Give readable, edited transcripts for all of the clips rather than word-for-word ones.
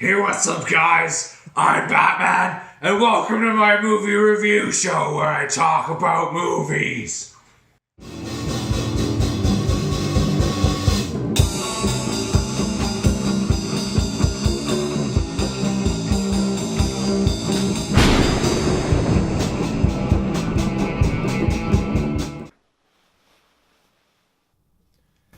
Hey, what's up, guys? I'm Batman, and welcome to my movie review show where I talk about movies.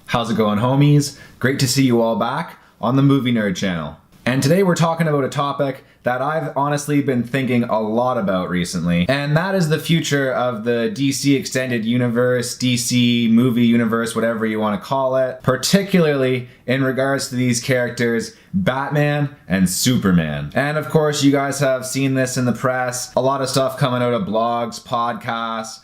How's it going, homies? Great to see you all back on the Movie Nerd channel. And today we're talking about a topic that I've honestly been thinking a lot about recently, and that is the future of the DC Extended Universe, DC Movie Universe, whatever you want to call it, particularly in regards to these characters, Batman and Superman. And of course, you guys have seen this in the press, a lot of stuff coming out of blogs, podcasts,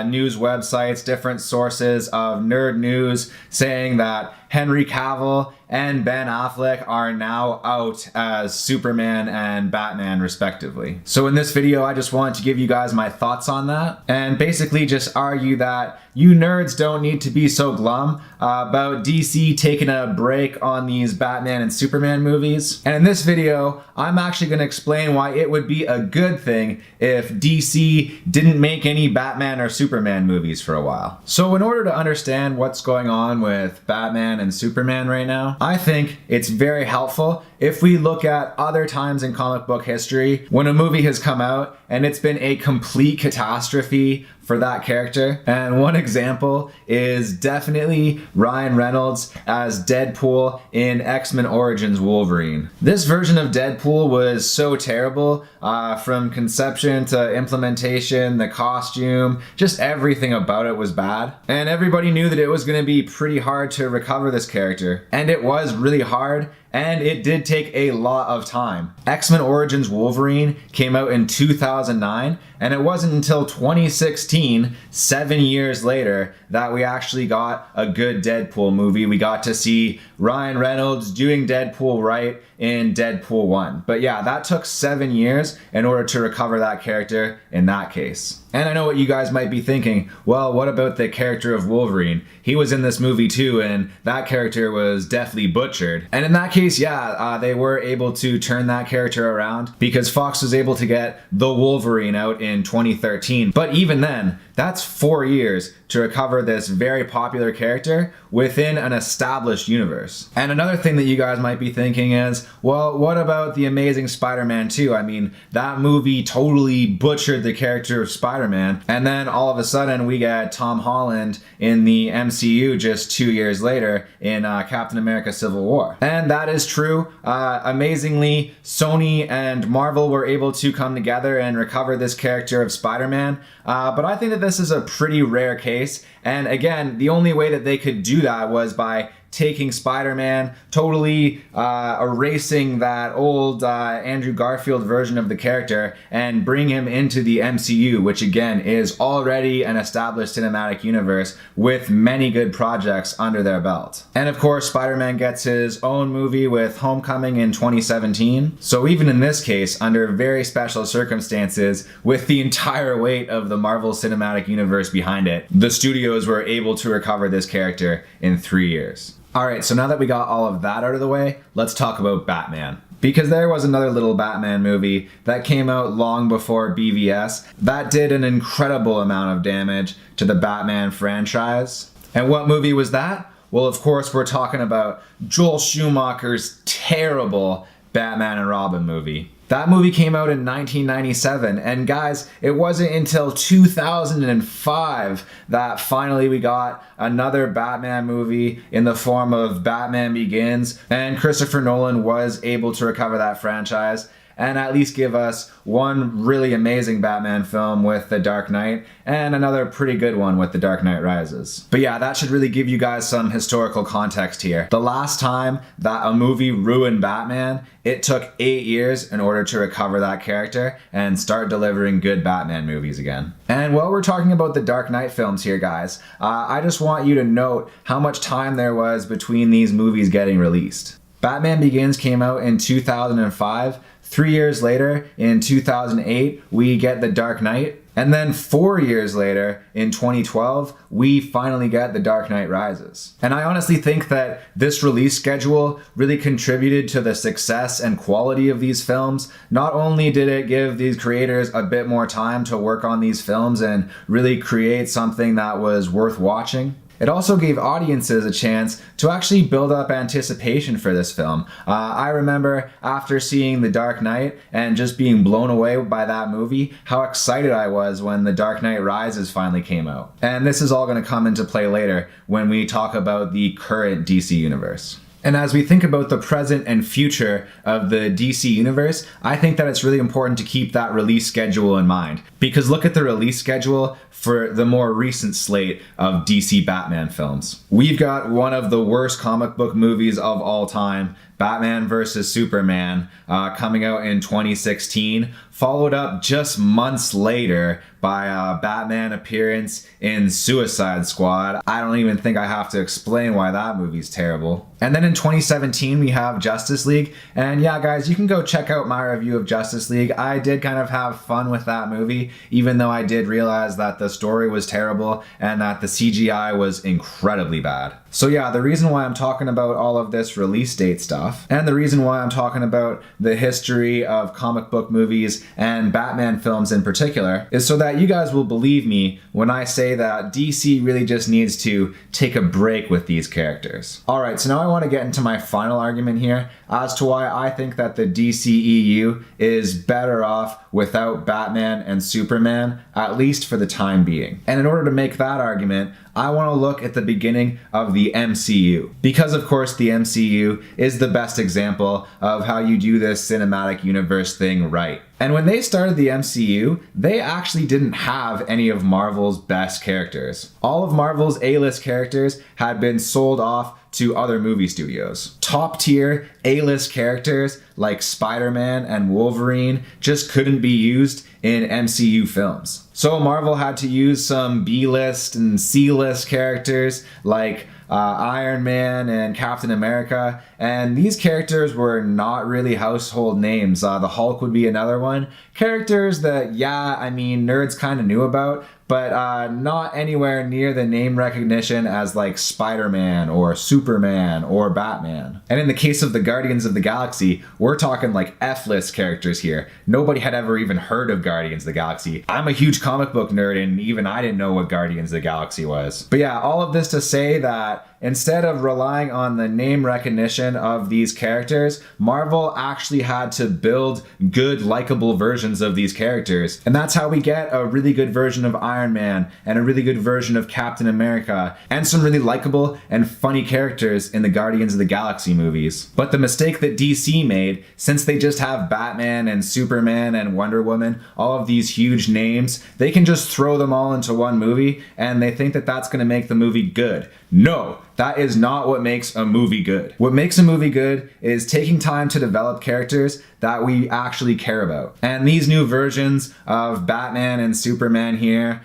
news websites, different sources of nerd news saying that Henry Cavill and Ben Affleck are now out as Superman and Batman respectively. So in this video, I just wanted to give you guys my thoughts on that and basically just argue that you nerds don't need to be so glum about DC taking a break on these Batman and Superman movies. And in this video, I'm actually going to explain why it would be a good thing if DC didn't make any Batman or Superman movies for a while. So in order to understand what's going on with Batman and Superman right now, I think it's very helpful if we look at other times in comic book history when a movie has come out and it's been a complete catastrophe for that character. And one example is definitely Ryan Reynolds as Deadpool in X-Men Origins Wolverine. This version of Deadpool was so terrible, from conception to implementation, the costume, just everything about it was bad. And everybody knew that it was going to be pretty hard to recover this character. And it was really hard, and it did take a lot of time. X-Men Origins Wolverine came out in 2009, and it wasn't until 2016, 7 years later, that we actually got a good Deadpool movie. We got to see Ryan Reynolds doing Deadpool right in Deadpool 1. But yeah, that took 7 years in order to recover that character in that case. And I know what you guys might be thinking, well, what about the character of Wolverine? He was in this movie too, and that character was definitely butchered. And in that case, yeah, they were able to turn that character around because Fox was able to get The Wolverine out in 2013. But even then, that's 4 years to recover this very popular character within an established universe. And another thing that you guys might be thinking is, well, what about The Amazing Spider-Man 2? I mean, that movie totally butchered the character of Spider-Man, and then all of a sudden we get Tom Holland in the MCU just 2 years later in Captain America Civil War. And that is true. Amazingly, Sony and Marvel were able to come together and recover this character of Spider-Man, but I think that this is a pretty rare case, and again, the only way that they could do that was by taking Spider-Man, totally erasing that old Andrew Garfield version of the character and bring him into the MCU, which again is already an established cinematic universe with many good projects under their belt. And of course, Spider-Man gets his own movie with Homecoming in 2017. So even in this case, under very special circumstances, with the entire weight of the Marvel Cinematic Universe behind it, the studios were able to recover this character in 3 years. Alright, so now that we got all of that out of the way, let's talk about Batman. Because there was another little Batman movie that came out long before BVS that did an incredible amount of damage to the Batman franchise. And what movie was that? Well, of course, we're talking about Joel Schumacher's terrible Batman and Robin movie. That movie came out in 1997, and guys, it wasn't until 2005 that finally we got another Batman movie in the form of Batman Begins, and Christopher Nolan was able to recover that franchise and at least give us one really amazing Batman film with The Dark Knight and another pretty good one with The Dark Knight Rises. But yeah, that should really give you guys some historical context here. The last time that a movie ruined Batman, it took 8 years in order to recover that character and start delivering good Batman movies again. And while we're talking about the Dark Knight films here, guys, I just want you to note how much time there was between these movies getting released. Batman Begins came out in 2005. 3 years later, in 2008, we get The Dark Knight. And then 4 years later, in 2012, we finally get The Dark Knight Rises. And I honestly think that this release schedule really contributed to the success and quality of these films. Not only did it give these creators a bit more time to work on these films and really create something that was worth watching, it also gave audiences a chance to actually build up anticipation for this film. I remember after seeing The Dark Knight and just being blown away by that movie, how excited I was when The Dark Knight Rises finally came out. And this is all going to come into play later when we talk about the current DC universe. And as we think about the present and future of the DC universe, I think that it's really important to keep that release schedule in mind. Because look at the release schedule for the more recent slate of DC Batman films. We've got one of the worst comic book movies of all time, Batman vs. Superman, coming out in 2016, followed up just months later by a Batman appearance in Suicide Squad. I don't even think I have to explain why that movie's terrible. And then in 2017 we have Justice League, and yeah guys, you can go check out my review of Justice League. I did kind of have fun with that movie, even though I did realize that the story was terrible and that the CGI was incredibly bad. So yeah, the reason why I'm talking about all of this release date stuff, and the reason why I'm talking about the history of comic book movies and Batman films in particular, is so that you guys will believe me when I say that DC really just needs to take a break with these characters. Alright, so now I want to get into my final argument here as to why I think that the DCEU is better off without Batman and Superman, at least for the time being. And in order to make that argument, I want to look at the beginning of the MCU. Because of course the MCU is the best example of how you do this cinematic universe thing right. And when they started the MCU, they actually didn't have any of Marvel's best characters. All of Marvel's A-list characters had been sold off to other movie studios. Top tier A-list characters like Spider-Man and Wolverine just couldn't be used in MCU films. So Marvel had to use some B-list and C-list characters like Iron Man and Captain America, and these characters were not really household names. The Hulk would be another one. Characters that, yeah, I mean, nerds kind of knew about, but not anywhere near the name recognition as like Spider-Man or Superman or Batman. And in the case of the Guardians of the Galaxy, we're talking like F-list characters here. Nobody had ever even heard of Guardians of the Galaxy. I'm a huge comic book nerd, and even I didn't know what Guardians of the Galaxy was. But yeah, all of this to say that instead of relying on the name recognition of these characters, Marvel actually had to build good, likable versions of these characters. And that's how we get a really good version of Iron Man and a really good version of Captain America and some really likable and funny characters in the Guardians of the Galaxy movies. But the mistake that DC made, since they just have Batman and Superman and Wonder Woman, all of these huge names, they can just throw them all into one movie and they think that that's going to make the movie good. No, that is not what makes a movie good. What makes a movie good is taking time to develop characters that we actually care about. And these new versions of Batman and Superman here,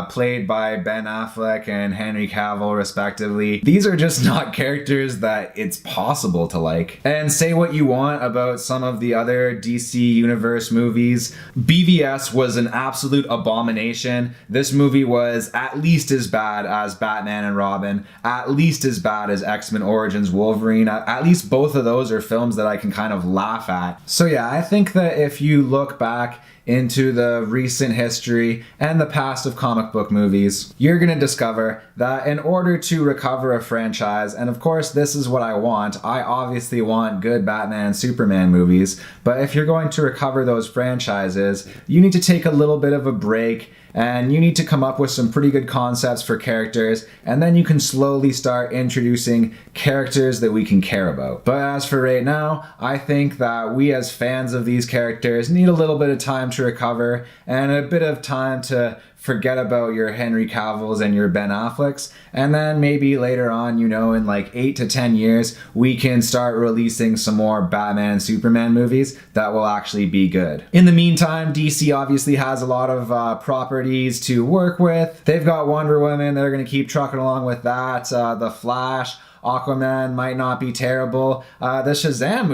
played by Ben Affleck and Henry Cavill respectively, these are just not characters that it's possible to like. And say what you want about some of the other DC Universe movies, BVS was an absolute abomination. This movie was at least as bad as Batman and Robin, at least as bad as X-Men Origins Wolverine. At least both of those are films that I can kind of laugh at. So yeah, I think that if you look back into the recent history and the past of comic book movies, you're going to discover that in order to recover a franchise, and of course this is what I want, I obviously want good Batman and Superman movies, but if you're going to recover those franchises, you need to take a little bit of a break and you need to come up with some pretty good concepts for characters, and then you can slowly start introducing characters that we can care about. But as for right now, I think that we as fans of these characters need a little bit of time to recover and a bit of time to forget about your Henry Cavills and your Ben Afflecks, and then maybe later on, you know, in like 8 to 10 years, we can start releasing some more Batman and Superman movies that will actually be good. In the meantime, DC obviously has a lot of properties to work with. They've got Wonder Woman, they're going to keep trucking along with that, The Flash, Aquaman might not be terrible. The Shazam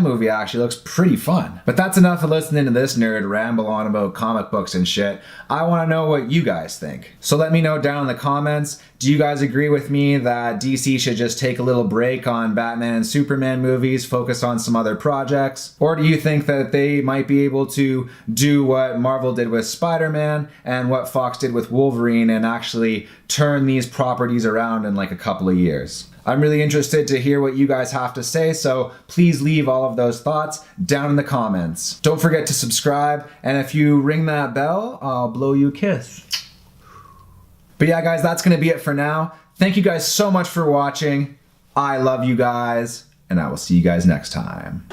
movie actually looks pretty fun. But that's enough of listening to this nerd ramble on about comic books and shit. I want to know what you guys think. So let me know down in the comments. Do you guys agree with me that DC should just take a little break on Batman and Superman movies, focus on some other projects? Or do you think that they might be able to do what Marvel did with Spider-Man and what Fox did with Wolverine and actually turn these properties around in like a couple of years? I'm really interested to hear what you guys have to say, so please leave all of those thoughts down in the comments. Don't forget to subscribe, and if you ring that bell, I'll blow you a kiss. But yeah, guys, that's going to be it for now. Thank you guys so much for watching. I love you guys, and I will see you guys next time.